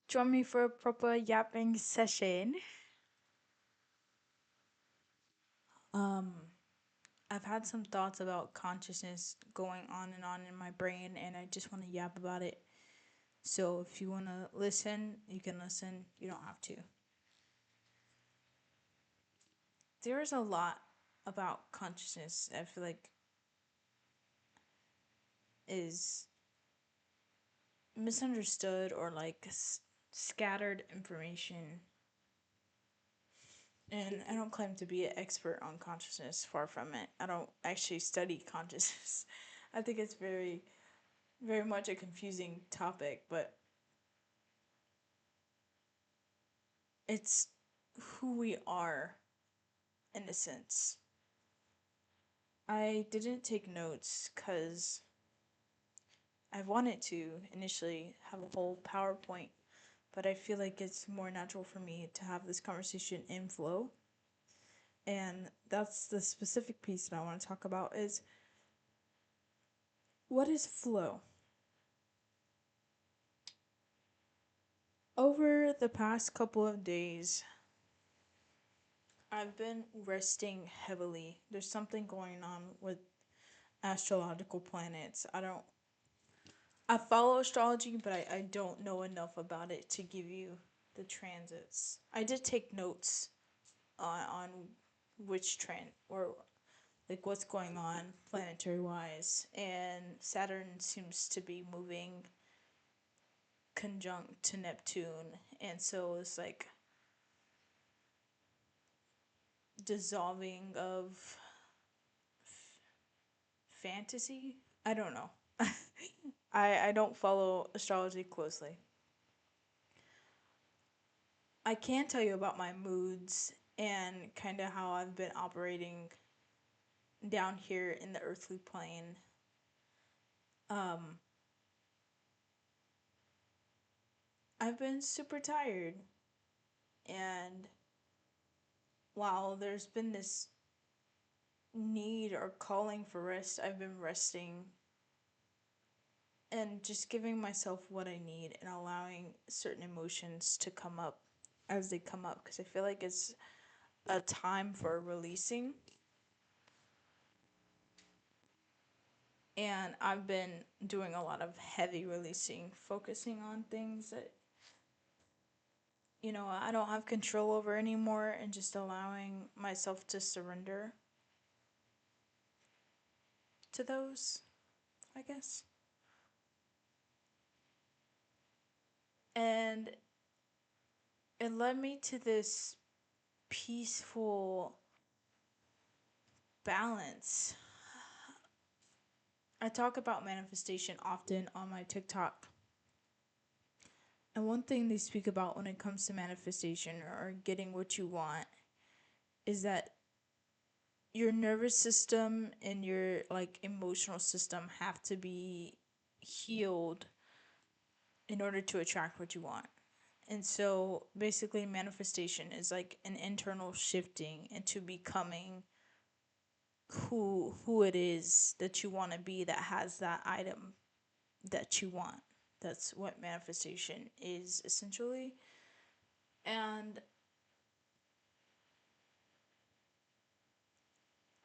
Join me for a proper yapping session. Um, I've had some thoughts about consciousness going on in my brain, and I just want to yap about it. So if you want to listen, you can listen. You don't have to. There's a lot about consciousness I feel like is misunderstood or like scattered information. And I don't claim to be an expert on consciousness, far from it. I don't actually study consciousness. I think it's very much a confusing topic, but it's who we are in a sense. I didn't take notes because I wanted to initially have a whole PowerPoint, but I feel like it's more natural for me to have this conversation in flow. And that's the specific piece that I want to talk about is what is flow? Over the past couple of days, I've been resting heavily. There's something going on with astrological planets. I follow astrology, but I don't know enough about it to give you the transits. I did take notes on which trend or like what's going on planetary wise, and Saturn seems to be moving conjunct to Neptune, and so it's like dissolving of fantasy. I don't know. I don't follow astrology closely. I can tell you about my moods and kind of how I've been operating down here in the earthly plane. Um, I've been super tired, and while there's been this need or calling for rest, I've been resting and just giving myself what I need and allowing certain emotions to come up as they come up because I feel like it's a time for releasing. And I've been doing a lot of heavy releasing, focusing on things that, I don't have control over anymore and just allowing myself to surrender to those, I guess. And it led me to this peaceful balance. I talk about manifestation often on my TikTok. And one thing they speak about when it comes to manifestation or getting what you want is that your nervous system and your like emotional system have to be healed in order to attract what you want. And so basically manifestation is like an internal shifting into becoming who it is that you want to be that has that item that you want. That's what manifestation is essentially. And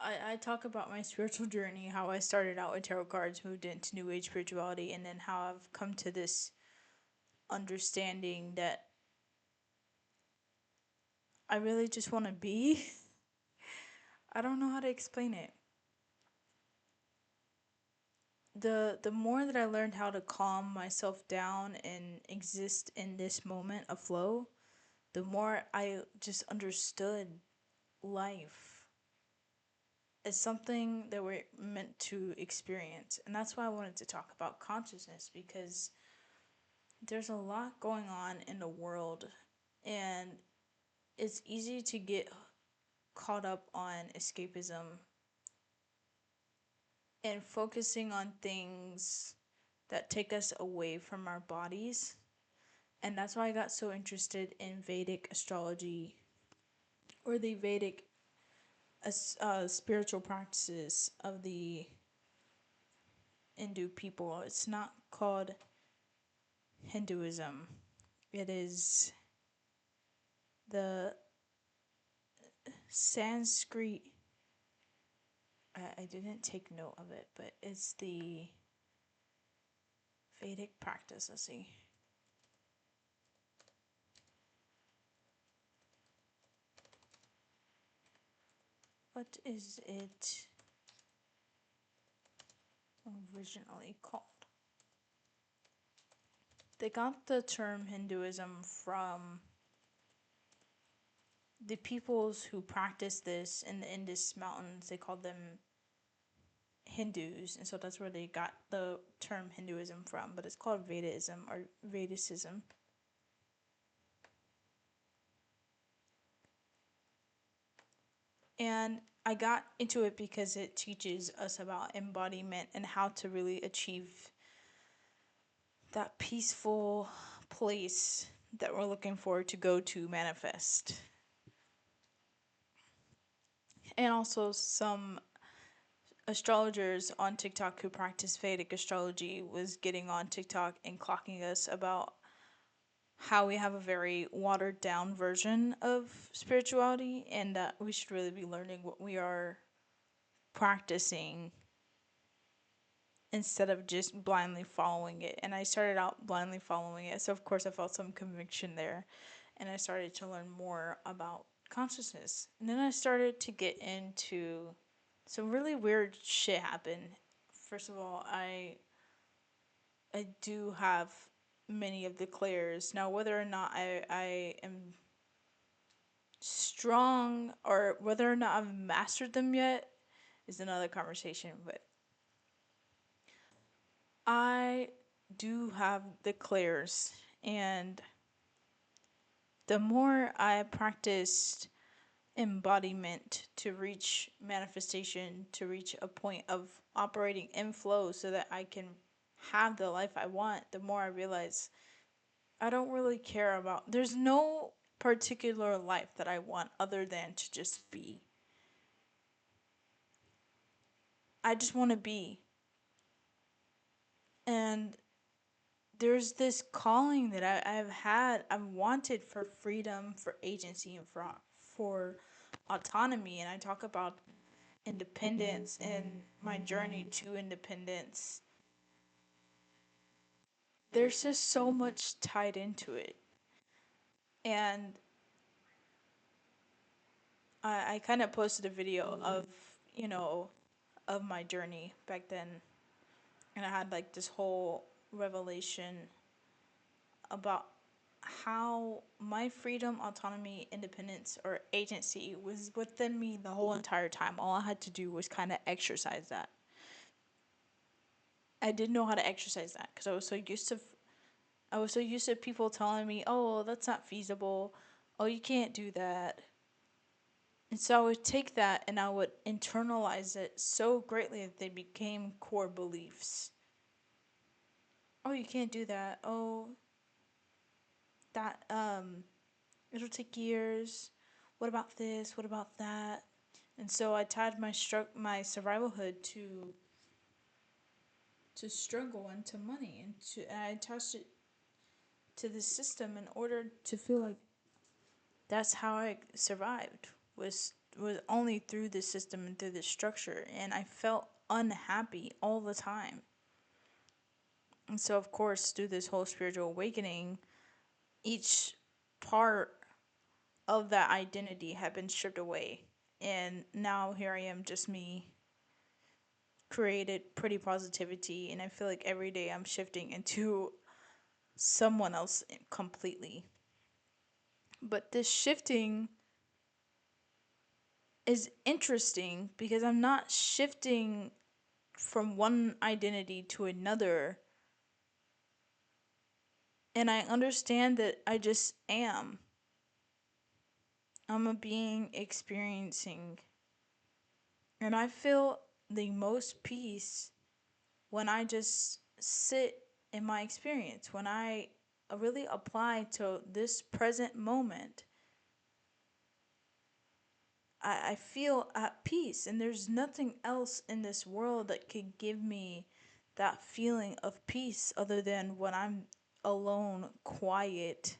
I talk about my spiritual journey, how I started out with tarot cards, moved into New Age spirituality, and then how I've come to this understanding that I really just want to be. I don't know how to explain it. The more that I learned how to calm myself down and exist in this moment of flow, the more I just understood life as something that we're meant to experience. And that's why I wanted to talk about consciousness because there's a lot going on in the world and it's easy to get caught up on escapism and focusing on things that take us away from our bodies. And that's why I got so interested in Vedic astrology or the Vedic spiritual practices of the Hindu people. It's not called Hinduism, It is the Sanskrit. I didn't take note of it, but it's the Vedic practice. Let's see. What is it originally called? They got the term Hinduism from the peoples who practiced this in the Indus Mountains. They called them Hindus, and so that's where they got the term Hinduism from. But it's called Vedaism or Vedicism. And I got into it because it teaches us about embodiment and how to really achieve that peaceful place that we're looking for to go to manifest. And also some astrologers on TikTok who practice Vedic astrology was getting on TikTok and clocking us about how we have a very watered down version of spirituality and that we should really be learning what we are practicing instead of just blindly following it. And I started out blindly following it, so of course I felt some conviction there, and I started to learn more about consciousness. And then I started to get into some really weird shit happened. First of all, I do have many of the clairs. Now whether or not I am strong or whether or not I've mastered them yet is another conversation, but I do have the clairs, and the more I practiced embodiment to reach manifestation, to reach a point of operating in flow so that I can have the life I want, the more I realize I don't really care about, there's no particular life that I want other than to just be. I just want to be. And there's this calling that I've wanted for freedom, for agency, and for autonomy. And I talk about independence and my journey to independence. There's just so much tied into it. And I kind of posted a video of, you know, of my journey back then. And I had like this whole revelation about how my freedom, autonomy, independence, or agency was within me the whole entire time. All I had to do was kind of exercise that. I didn't know how to exercise that because I was so used to people telling me, "Oh, that's not feasible. Oh, you can't do that." And so I would take that and I would internalize it so greatly that they became core beliefs. Oh, you can't do that. Oh, that it'll take years. What about this? What about that? And so I tied my survivalhood to struggle and to money and I attached it to the system in order to feel like that's how I survived was only through the system and through the structure, and I felt unhappy all the time. And so of course through this whole spiritual awakening, each part of that identity had been stripped away, and now here I am, just me, created pretty positivity, and I feel like every day I'm shifting into someone else completely. But this shifting is interesting because I'm not shifting from one identity to another, and I understand that I just am. I'm a being experiencing, and I feel the most peace when I just sit in my experience, when I really apply to this present moment. I feel at peace, and there's nothing else in this world that could give me that feeling of peace other than when I'm alone, quiet,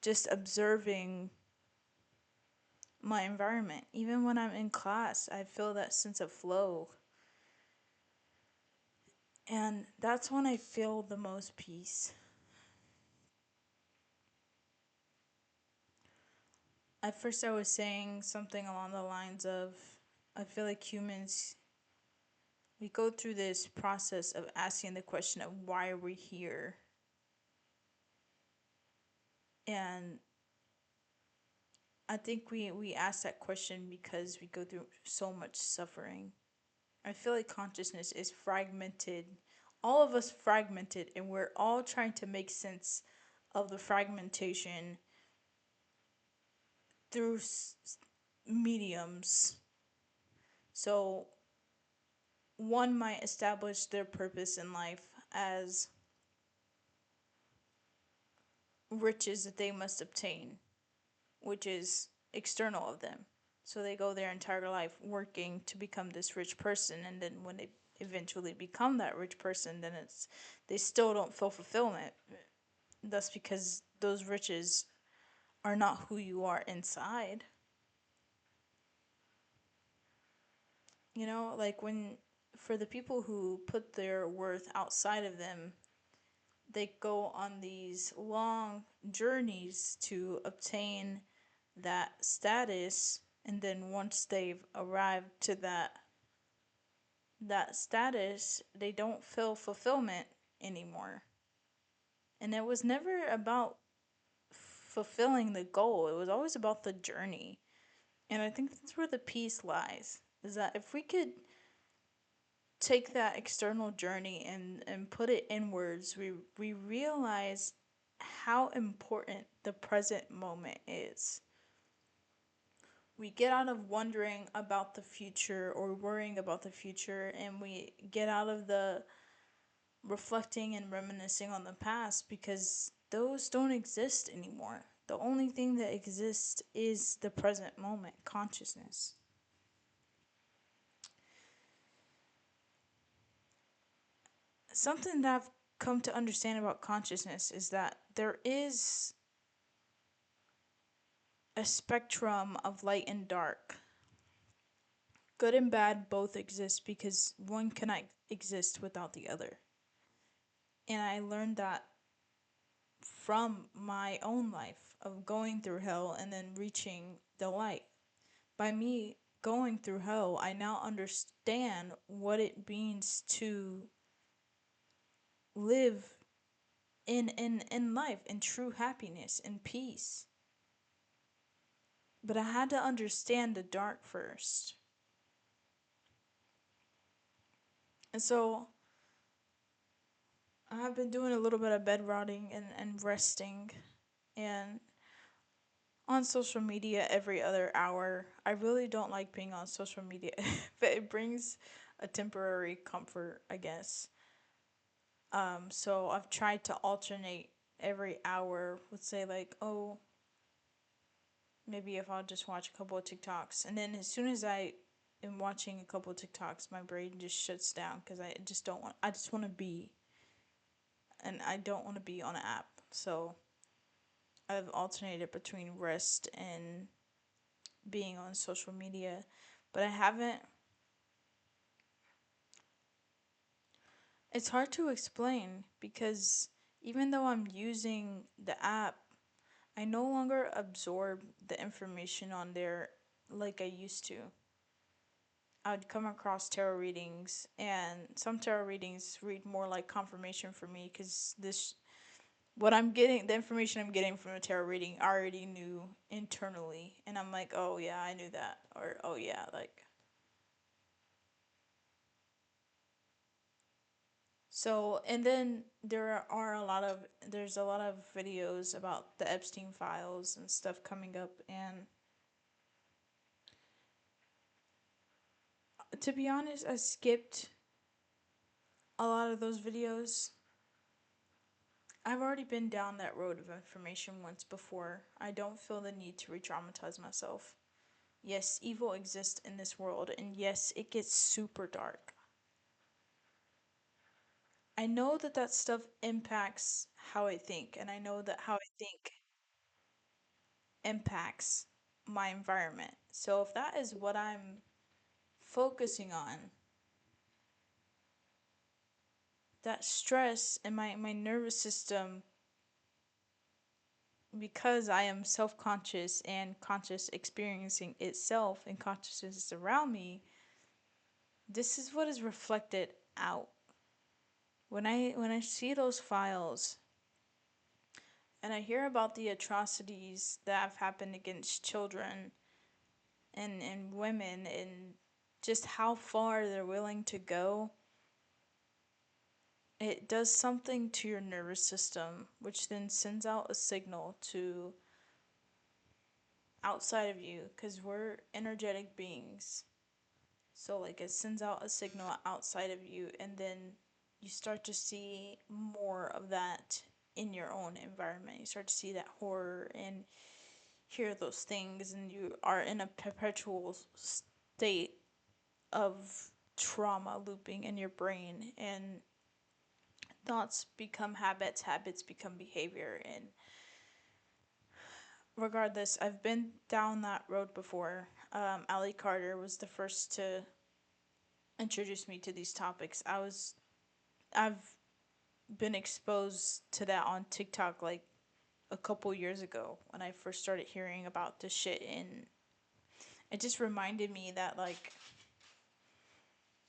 just observing my environment. Even when I'm in class, I feel that sense of flow. And that's when I feel the most peace. At first, I was saying something along the lines of I feel like humans, we go through this process of asking the question of why are we here? And I think we ask that question because we go through so much suffering. I feel like consciousness is fragmented. All of us fragmented, and we're all trying to make sense of the fragmentation through mediums. So, one might establish their purpose in life as riches that they must obtain, which is external of them. So they go their entire life working to become this rich person, and then when they eventually become that rich person, then it's they still don't feel fulfillment. That's because those riches are not who you are inside. You know, like when for the people who put their worth outside of them, they go on these long journeys to obtain that status, and then once they've arrived to that status, they don't feel fulfillment anymore. And it was never about fulfilling the goal. It was always about the journey. And I think that's where the peace lies. Is that if we could take that external journey and put it inwards, we realize how important the present moment is. We get out of wondering about the future or worrying about the future, and we get out of the reflecting and reminiscing on the past because those don't exist anymore. The only thing that exists is the present moment, consciousness. Something that I've come to understand about consciousness is that there is a spectrum of light and dark. Good and bad both exist because one cannot exist without the other. And I learned that from my own life of going through hell and then reaching the light. By me going through hell, I now understand what it means to live in life in true happiness and peace. But I had to understand the dark first. And so I have been doing a little bit of bed rotting and resting and on social media every other hour. I really don't like being on social media, but it brings a temporary comfort, I guess. So I've tried to alternate every hour. Let's say like, oh, maybe if I'll just watch a couple of TikToks, and then as soon as I am watching a couple of TikToks, my brain just shuts down because I just don't want. I just want to be, and I don't want to be on an app. So I've alternated between rest and being on social media, but I haven't. It's hard to explain because even though I'm using the app, I no longer absorb the information on there like I used to. I'd come across tarot readings, and some tarot readings read more like confirmation for me because this, what I'm getting, the information I'm getting from a tarot reading, I already knew internally, and I'm like, oh yeah, I knew that, or oh yeah, like. So, and then there's a lot of videos about the Epstein files and stuff coming up, and to be honest, I skipped a lot of those videos. I've already been down that road of information once before. I don't feel the need to re traumatize myself. Yes, evil exists in this world, and yes, it gets super dark. I know that that stuff impacts how I think, and I know that how I think. impacts my environment. So if that is what I'm focusing on, that stress in my nervous system, because I am self conscious and conscious experiencing itself and consciousness around me, this is what is reflected out. When I see those files and I hear about the atrocities that have happened against children and women and just how far they're willing to go, it does something to your nervous system, which then sends out a signal to outside of you because we're energetic beings. So, like, it sends out a signal outside of you, and then you start to see more of that in your own environment. You start to see that horror and hear those things, and you are in a perpetual state of trauma looping in your brain, and thoughts become habits, habits become behavior. And regardless, I've been down that road before. Ali Carter was the first to introduce me to these topics. I've been exposed to that on TikTok like a couple years ago when I first started hearing about this shit, and it just reminded me that like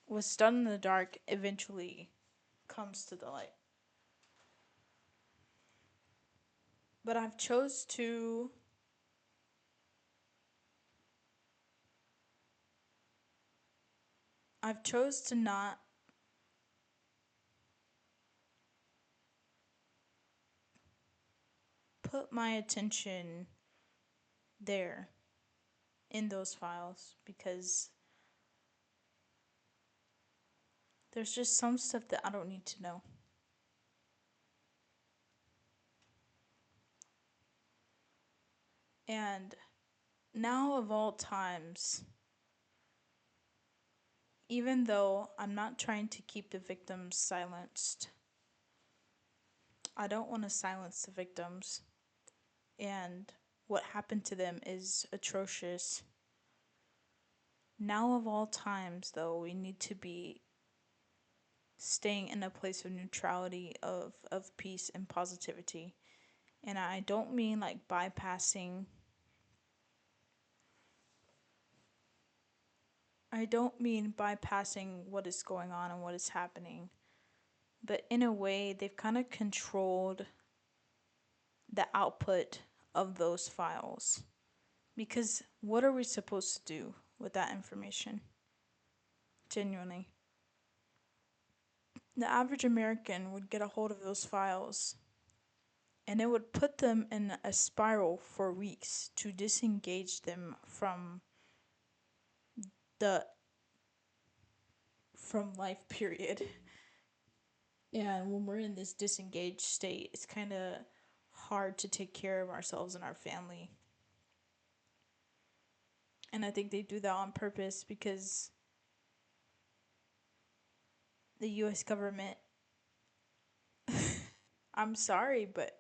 what's done in the dark eventually comes to the light. But I've chose to not put my attention there in those files because there's just some stuff that I don't need to know. And now of all times, even though I'm not trying to keep the victims silenced, I don't want to silence the victims. And what happened to them is atrocious. Now of all times, though, we need to be staying in a place of neutrality, of peace and positivity. And I don't mean like bypassing. I don't mean bypassing what is going on and what is happening. But in a way, they've kind of controlled the output of those files. Because what are we supposed to do with that information? Genuinely. The average American would get a hold of those files and it would put them in a spiral for weeks to disengage them the from life period. And when we're in this disengaged state, it's kind of hard to take care of ourselves and our family. And I think they do that on purpose because the US government, I'm sorry, but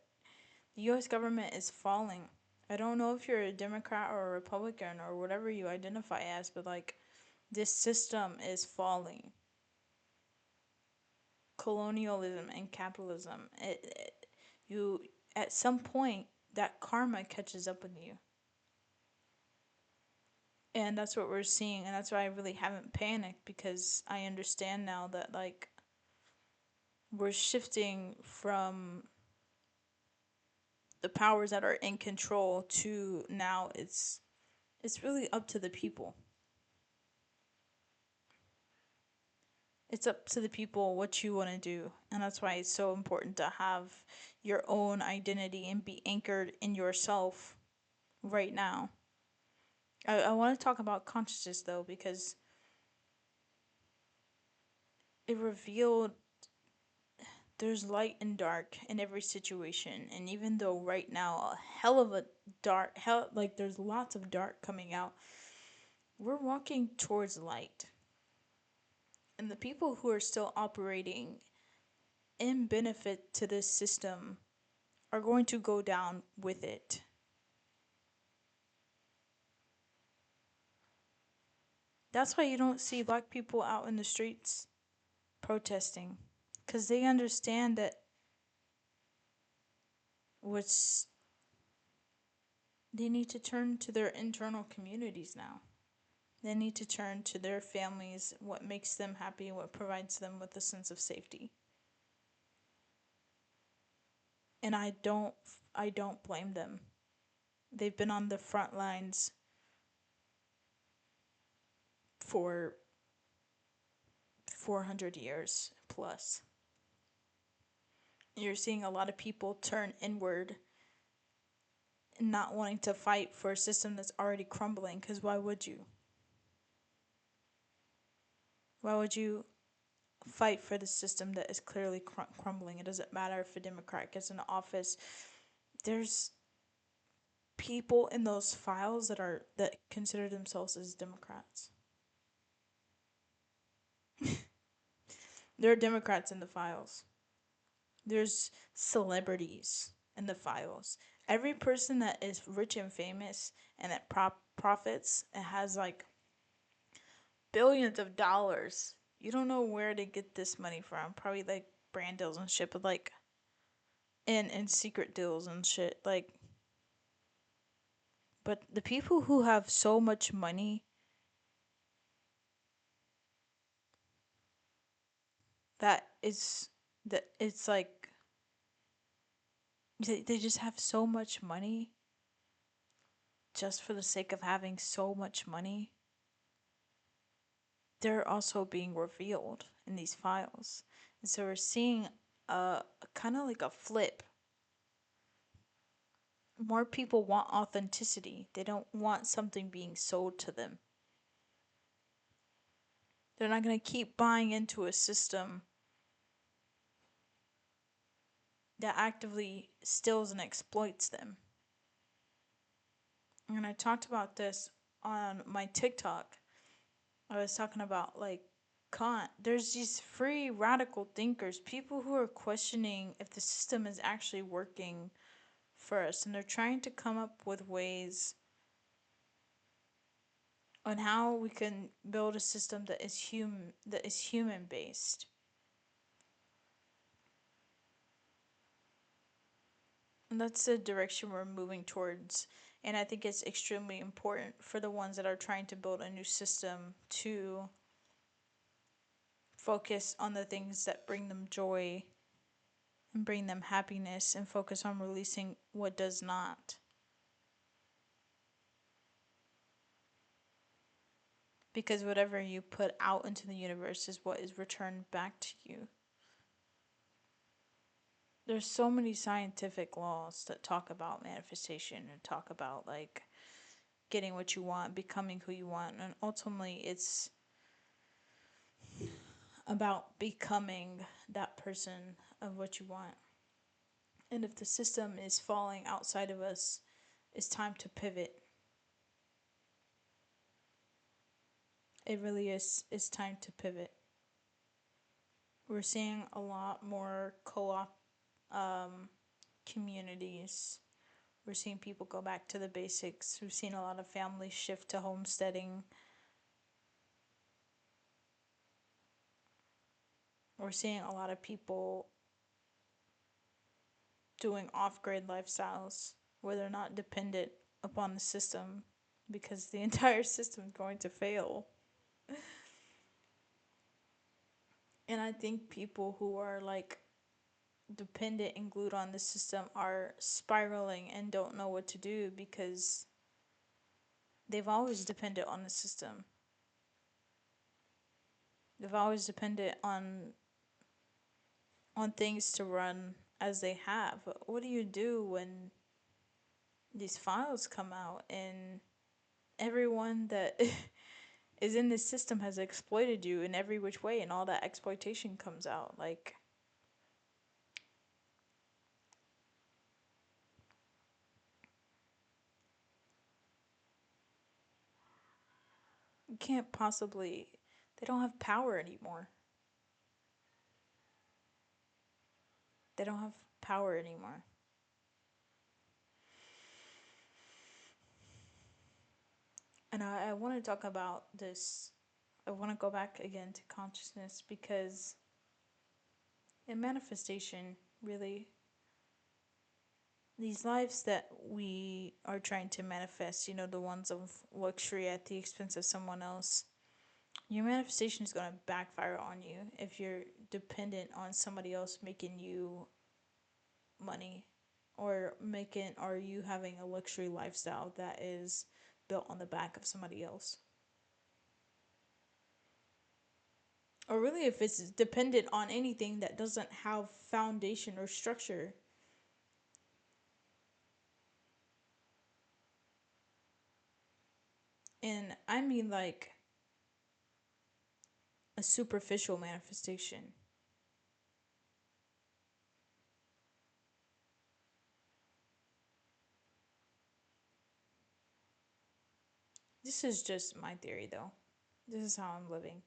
the US government is falling. I don't know if you're a Democrat or a Republican or whatever you identify as, but like this system is falling. Colonialism and capitalism. You at some point that karma catches up with you. And that's what we're seeing, and that's why I really haven't panicked because I understand now that like we're shifting from the powers that are in control to now it's really up to the people. It's up to the people what you want to do, and that's why it's so important to have your own identity and be anchored in yourself right now. I want to talk about consciousness though because it revealed there's light and dark in every situation, and even though right now a hell of a dark hell like there's lots of dark coming out, we're walking towards light. And the people who are still operating in benefit to this system are going to go down with it. That's why you don't see black people out in the streets protesting, because they understand that what's they need to turn to their internal communities now. They need to turn to their families, what makes them happy, what provides them with a sense of safety. And I don't blame them. They've been on the front lines for 400 years plus. You're seeing a lot of people turn inward and not wanting to fight for a system that's already crumbling, because why would you? Why would you fight for the system that is clearly crumbling? It doesn't matter if a Democrat gets in office. There's people in those files that consider themselves as Democrats. There are Democrats in the files. There's celebrities in the files. Every person that is rich and famous and that profits and has like billions of dollars, you don't know where to get this money from. Probably like brand deals and shit, but like and secret deals and shit. Like, but the people who have so much money that is that it's like they just have so much money just for the sake of having so much money. They're also being revealed in these files. And so we're seeing a kind of like a flip. More people want authenticity. They don't want something being sold to them. They're not going to keep buying into a system that actively steals and exploits them. And I talked about this on my TikTok. I was talking about like Kant. There's these free radical thinkers, people who are questioning if the system is actually working for us, and they're trying to come up with ways on how we can build a system that is human based. And that's the direction we're moving towards. And I think it's extremely important for the ones that are trying to build a new system to focus on the things that bring them joy and bring them happiness, and focus on releasing what does not. Because whatever you put out into the universe is what is returned back to you. There's so many scientific laws that talk about manifestation and talk about like getting what you want, becoming who you want, and ultimately it's about becoming that person of what you want. And if the system is falling outside of us, it's time to pivot. It really is. It's time to pivot. We're seeing a lot more co-op communities. We're seeing people go back to the basics. We've seen a lot of families shift to homesteading. We're seeing a lot of people doing off grid lifestyles where they're not dependent upon the system, because the entire system is going to fail. And I think people who are like dependent and glued on the system are spiraling and don't know what to do, because they've always depended on the system. They've always depended on things to run as they have. But what do you do when these files come out and everyone that is in this system has exploited you in every which way, and all that exploitation comes out? Like, you can't possibly, they don't have power anymore. They don't have power anymore. And I want to talk about this I want to go back again to consciousness because in manifestation, really, these lives that we are trying to manifest, the ones of luxury at the expense of someone else, your manifestation is going to backfire on you if you're dependent on somebody else making you money or you having a luxury lifestyle that is built on the back of somebody else. Or really if it's dependent on anything that doesn't have foundation or structure. And I mean like a superficial manifestation. This is just my theory though. This is how I'm living.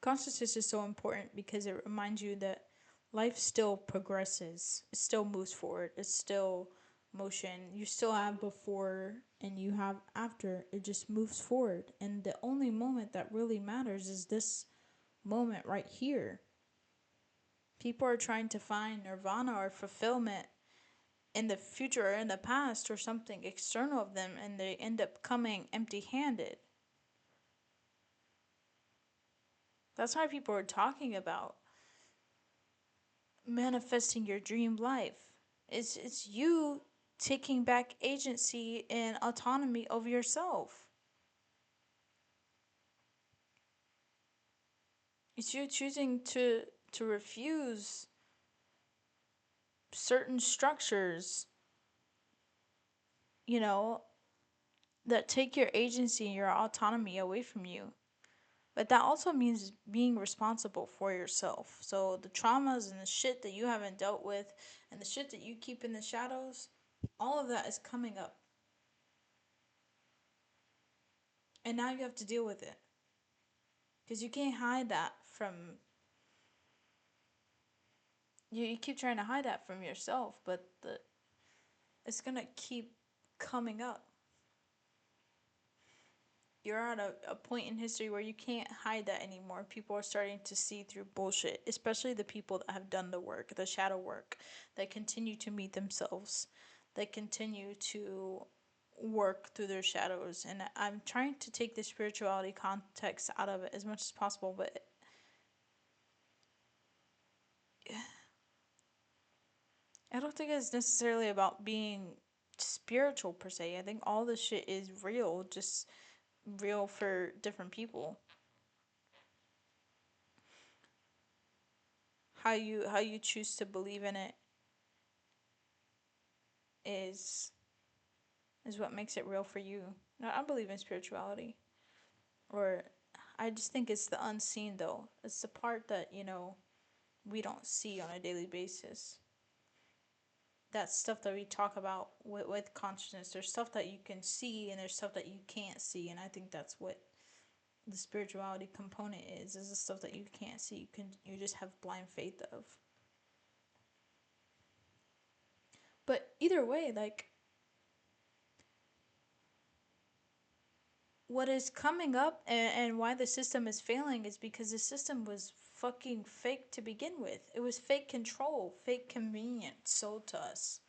Consciousness is so important because it reminds you that life still progresses. It still moves forward. It's still motion. You still have before and you have after. It just moves forward. And the only moment that really matters is this moment right here. People are trying to find nirvana or fulfillment in the future or in the past or something external of them, and they end up coming empty handed. That's why people are talking about manifesting your dream life. It's you taking back agency and autonomy over yourself. It's you choosing to refuse certain structures, you know, that take your agency and your autonomy away from you. But that also means being responsible for yourself. So the traumas and the shit that you haven't dealt with and the shit that you keep in the shadows, all of that is coming up. And now you have to deal with it. Because you can't hide that from you keep trying to hide that from yourself, but it's gonna keep coming up. You're at a point in history where you can't hide that anymore. People are starting to see through bullshit, especially the people that have done the work, the shadow work, that continue to meet themselves, that continue to work through their shadows. And I'm trying to take the spirituality context out of it as much as possible, but I don't think it's necessarily about being spiritual per se. I think all this shit is real, just real for different people. How you choose to believe in it is is what makes it real for you. No, I believe in spirituality. Or I just think it's the unseen though. It's the part that, we don't see on a daily basis. That stuff that we talk about with consciousness. There's stuff that you can see and there's stuff that you can't see, and I think that's what the spirituality component is the stuff that you can't see. You just have blind faith of. But either way, like, what is coming up and why the system is failing is because the system was fucking fake to begin with. It was fake control, fake convenience sold to us.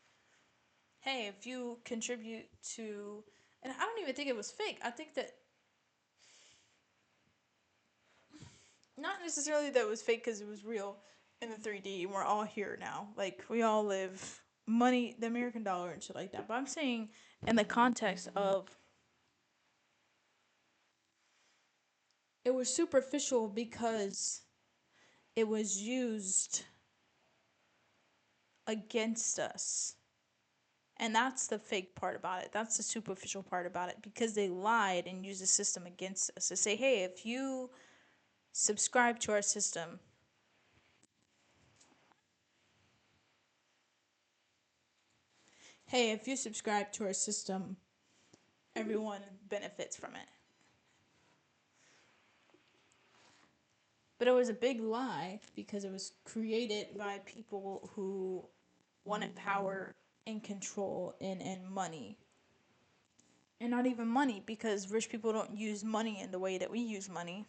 Hey, if you contribute to, and I don't even think it was fake. I think that not necessarily that it was fake because it was real in the 3D and we're all here now. Like, we all live money, the American dollar and shit like that. But I'm saying in the context of it was superficial because it was used against us. And that's the fake part about it. That's the superficial part about it because they lied and used the system against us to say, hey, if you subscribe to our system, everyone benefits from it. But it was a big lie because it was created by people who wanted power and control and money. And not even money, because rich people don't use money in the way that we use money.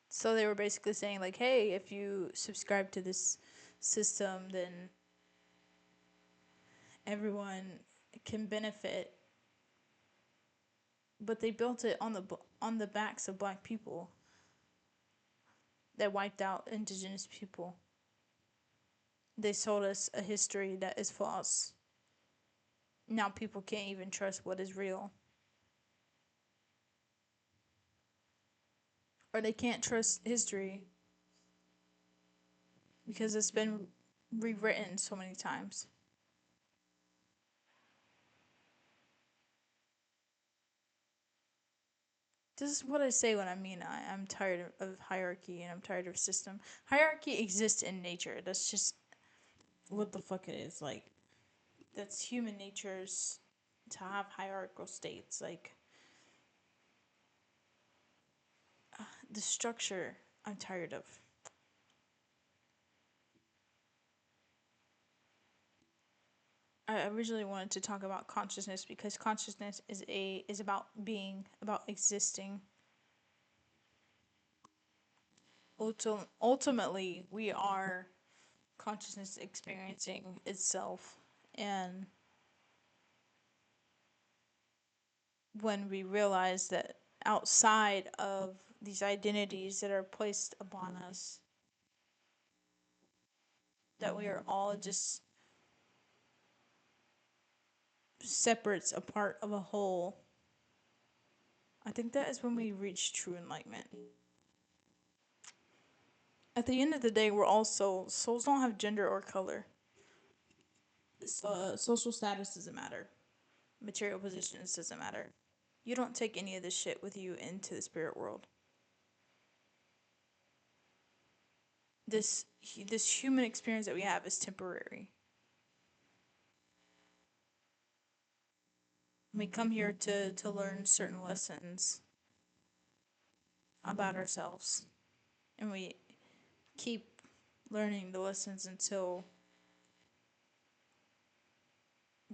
So they were basically saying, like, hey, if you subscribe to this system, then everyone can benefit. But they built it on the backs of black people that wiped out indigenous people. They sold us a history that is false. Now people can't even trust what is real. Or they can't trust history because it's been rewritten so many times. This is what I say when I mean I'm tired of hierarchy and I'm tired of system. Hierarchy exists in nature. That's just what the fuck it is. Like, that's human nature's to have hierarchical states. Like, the structure, I'm tired of. I originally wanted to talk about consciousness because consciousness is about being, about existing. Ultimately, we are consciousness experiencing itself, and when we realize that outside of these identities that are placed upon us, that we are all just separates a part of a whole, I think that is when we reach true enlightenment. At the end of the day, we're all souls. Souls don't have gender or color. Social status doesn't matter. Material positions doesn't matter. You don't take any of this shit with you into the spirit world. This human experience that we have is temporary. We come here to learn certain lessons about ourselves, and we keep learning the lessons until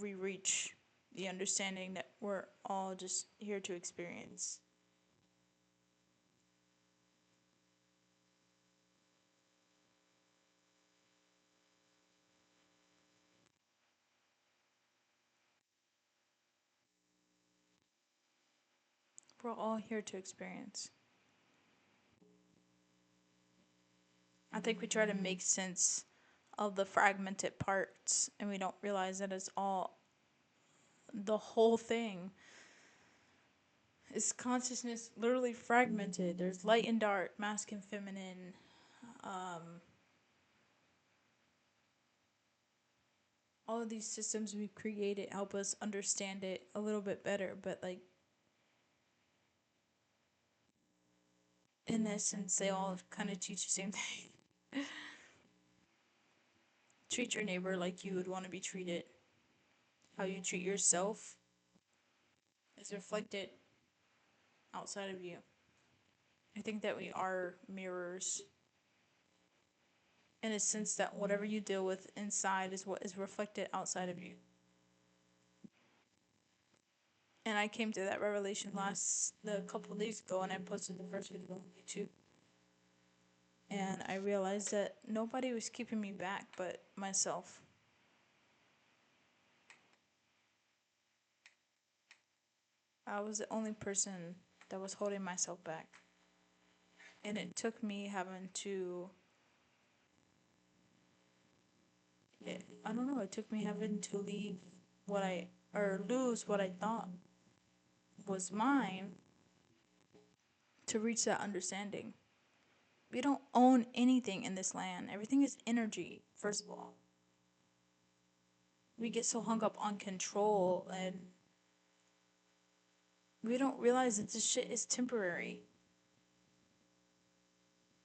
we reach the understanding that we're all just here to experience. We're all here to experience. I think we try to make sense of the fragmented parts, and we don't realize that it's all the whole thing. Is consciousness literally fragmented? There's light and dark, masculine, feminine. All of these systems we've created help us understand it a little bit better, but like in essence, they all kind of teach the same thing. Treat your neighbor like you would want to be treated. How you treat yourself is reflected outside of you. I think that we are mirrors in a sense that whatever you deal with inside is what is reflected outside of you. And I came to that revelation a couple of days ago, and I posted the first video on YouTube. And I realized that nobody was keeping me back but myself. I was the only person that was holding myself back. And it took me having to, I don't know, it took me having to leave or lose what I thought was mine to reach that understanding. We don't own anything in this land. Everything is energy, first of all. We get so hung up on control, and we don't realize that this shit is temporary.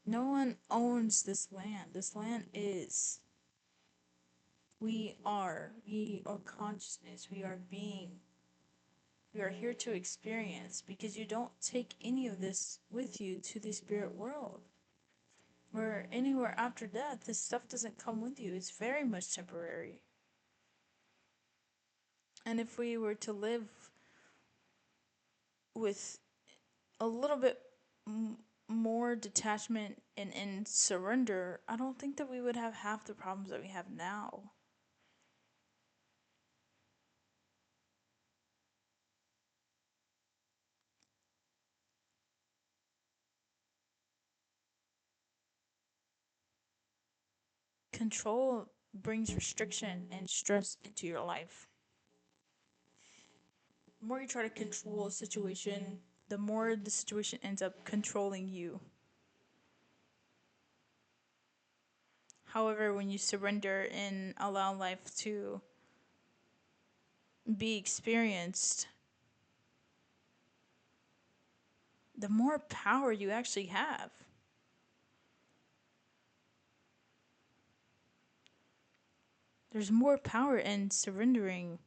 No one owns this land. This land is. We are. We are consciousness. We are being. We are here to experience, because you don't take any of this with you to the spirit world. or anywhere after death. This stuff doesn't come with you. It's very much temporary. And if we were to live with a little bit m- more detachment and surrender, I don't think that we would have half the problems that we have now. Control brings restriction and stress into your life. The more you try to control a situation, the more the situation ends up controlling you. However, when you surrender and allow life to be experienced, the more power you actually have. There's more power in surrendering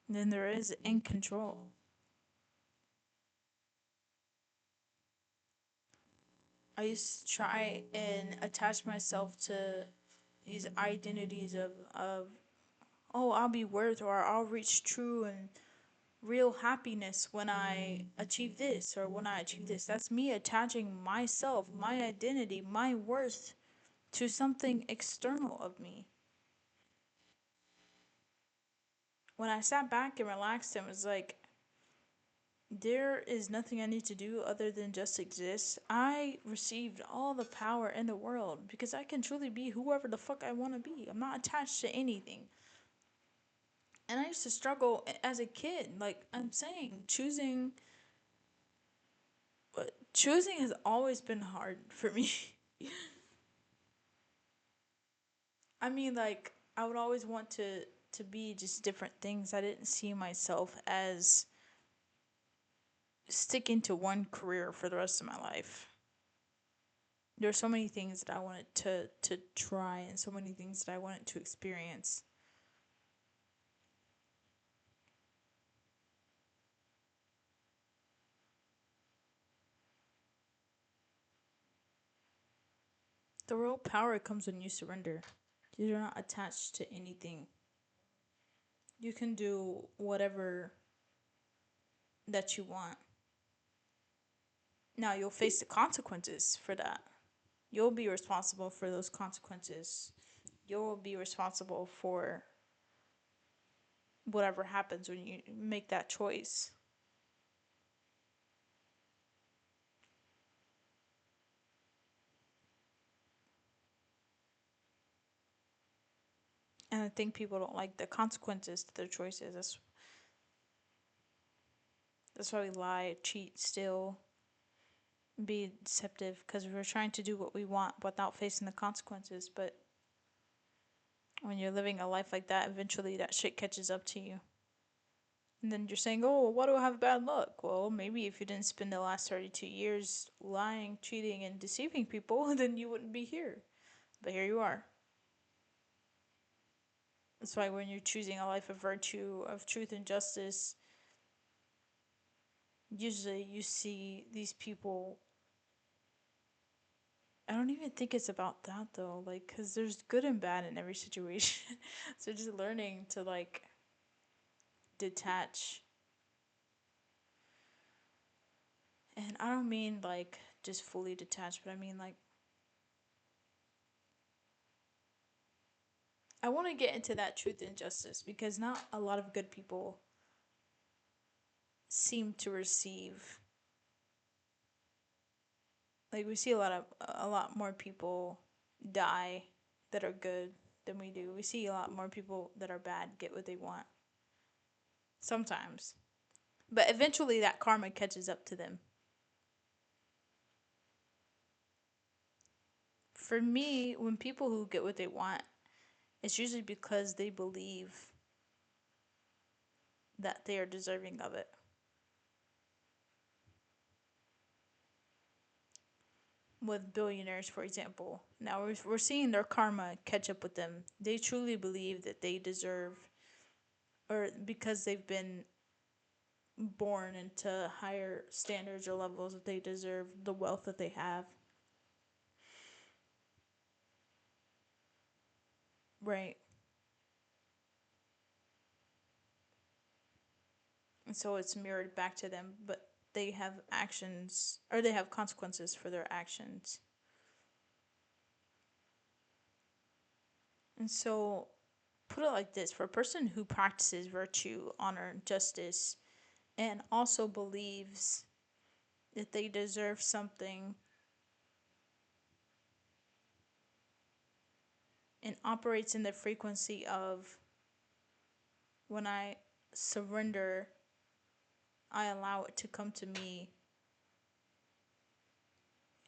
than there is in control. I used to try and attach myself to these identities of oh, I'll be worth or I'll reach true and real happiness when I achieve this or when I achieve this. That's me attaching myself, my identity, my worth to something external of me. When I sat back and relaxed and was like, there is nothing I need to do other than just exist, I received all the power in the world because I can truly be whoever the fuck I want to be. I'm not attached to anything. And I used to struggle as a kid. Like I'm saying, choosing has always been hard for me. I mean, like I would always want to be just different things. I didn't see myself as sticking to one career for the rest of my life. There are so many things that I wanted to try and so many things that I wanted to experience. The real power comes when you surrender. You're not attached to anything. You can do whatever that you want. Now you'll face the consequences for that. You'll be responsible for those consequences. You'll be responsible for whatever happens when you make that choice. And I think people don't like the consequences to their choices. That's why we lie, cheat, steal, be deceptive because we're trying to do what we want without facing the consequences. But when you're living a life like that, eventually that shit catches up to you. And then you're saying, oh, well, why do I have bad luck? Well, maybe if you didn't spend the last 32 years lying, cheating, and deceiving people, then you wouldn't be here. But here you are. That's why when you're choosing a life of virtue, of truth and justice, usually you see these people. I don't even think it's about that though, like, because there's good and bad in every situation. So just learning to, like, detach. And I don't mean, like, just fully detached, but I mean, like, I want to get into that truth and justice because not a lot of good people seem to receive. Like, we see a lot more people die that are good than we do. We see a lot more people that are bad get what they want. Sometimes. But eventually that karma catches up to them. For me, when people who get what they want, it's usually because they believe that they are deserving of it. With billionaires, for example, now we're seeing their karma catch up with them. They truly believe that they deserve, or because they've been born into higher standards or levels that they deserve, the wealth that they have. Right. And so it's mirrored back to them, but they have actions or they have consequences for their actions. And so put it like this, for a person who practices virtue, honor, and justice, and also believes that they deserve something and operates in the frequency of when I surrender, I allow it to come to me.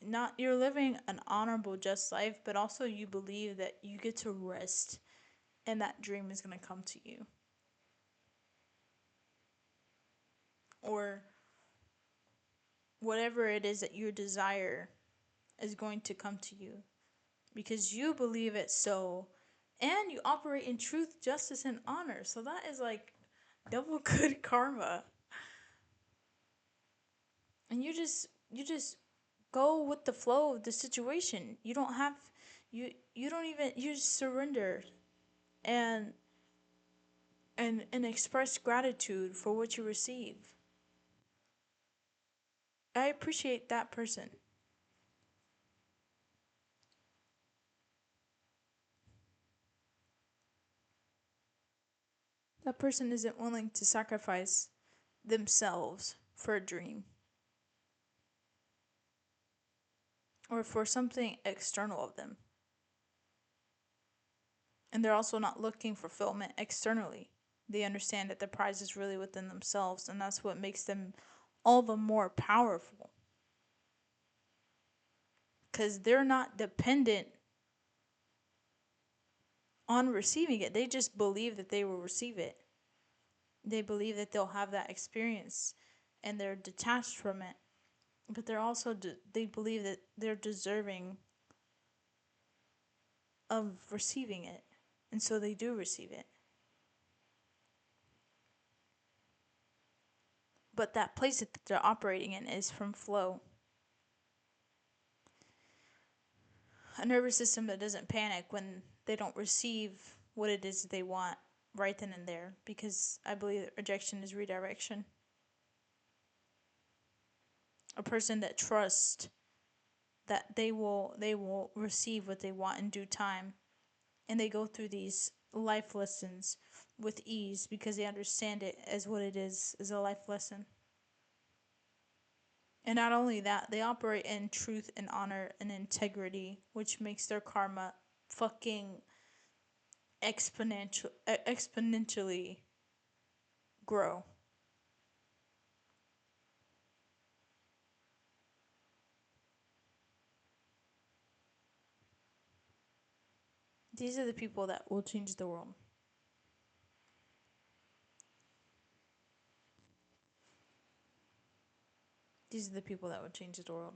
Not you're living an honorable, just life, but also you believe that you get to rest and that dream is going to come to you. Or whatever it is that you desire is going to come to you because you believe it so, and you operate in truth, justice, and honor. So that is like double good karma. And you just go with the flow of the situation. You don't have you don't even you just surrender and and express gratitude for what you receive. I appreciate that person. That person isn't willing to sacrifice themselves for a dream or for something external of them. And they're also not looking for fulfillment externally. They understand that the prize is really within themselves, and that's what makes them all the more powerful. Because they're not dependent on receiving it, they just believe that they will receive it. They believe that they'll have that experience and they're detached from it. But they're also, they believe that they're deserving of receiving it. And so they do receive it. But that place that they're operating in is from flow. A nervous system that doesn't panic when they don't receive what it is they want right then and there, because I believe that rejection is redirection. A person that trusts that they will receive what they want in due time, and they go through these life lessons with ease because they understand it as what it is a life lesson. And not only that, they operate in truth and honor and integrity, which makes their karma fucking exponentially grow. These are the people that will change the world. These are the people that will change the world.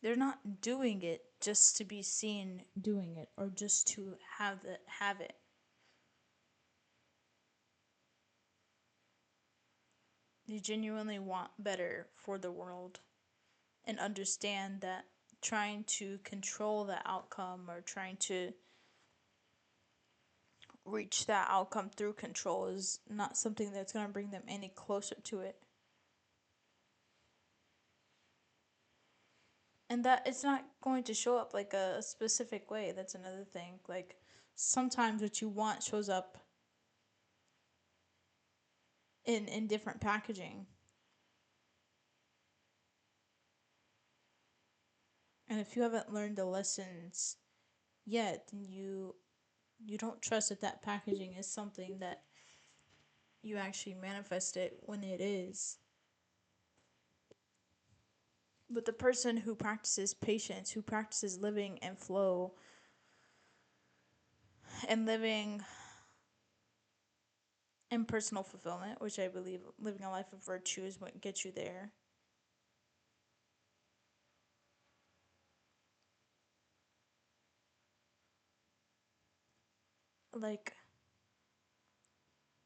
They're not doing it just to be seen doing it or just to have it. They genuinely want better for the world and understand that trying to control the outcome or trying to reach that outcome through control is not something that's going to bring them any closer to it. And that it's not going to show up like a specific way. That's another thing. Like sometimes what you want shows up in different packaging. And if you haven't learned the lessons yet, then you don't trust that that packaging is something that you actually manifest it when it is. But the person who practices patience, who practices living in flow and living in personal fulfillment, which I believe living a life of virtue is what gets you there. Like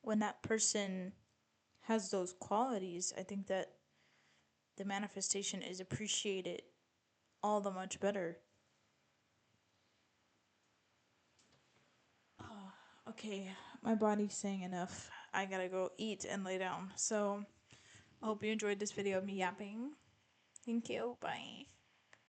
when that person has those qualities, I think that the manifestation is appreciated all the much better. Okay, my body's saying enough. I gotta go eat and lay down. So, I hope you enjoyed this video of me yapping. Thank you. Bye.